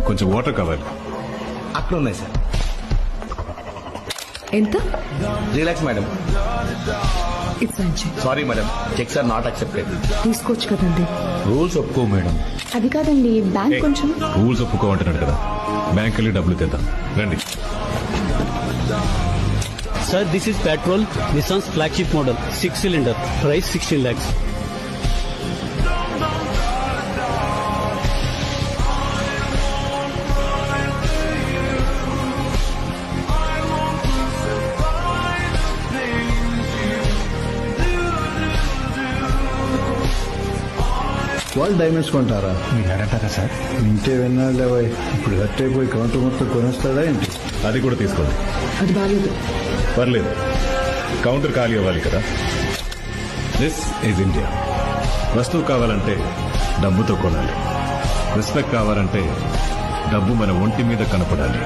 కొంచెం వాటర్ కావాలి. అక్కడ ఉన్నాయి సార్. ఎంత? Relax madam. ఇట్స్ మంచి. Sorry madam, cheques are not accepted. తీసుకోవచ్చు కదండి. రూల్స్ ఒప్పుకో మేడం. అది కాదండి, బ్యాంక్ కొంచెం. రూల్స్ ఒప్పుకోమంటున్నాడు కదా, బ్యాంక్ వెళ్ళి డబ్బులు తెద్దాం రండి. Sir, this is Petrol, Nissan's flagship model, 6-cylinder, price 16 lakhs. వాళ్ళు డైమండ్స్ కొంటారా? మీరంటారా సార్? వింటే విన్నాళ్ళేవా, ఇప్పుడు హర్ట్ అయిపోయి కౌంటర్ మొత్తం కొనేస్తాడా ఏంటి? అది కూడా తీసుకోండి. అది బాగాలేదు. పర్లేదు, కౌంటర్ ఖాళీ అవ్వాలి కదా. This is India. వస్తువు కావాలంటే డబ్బుతో కొనాలి. రెస్పెక్ట్ కావాలంటే డబ్బు మన ఒంటి మీద కనపడాలి.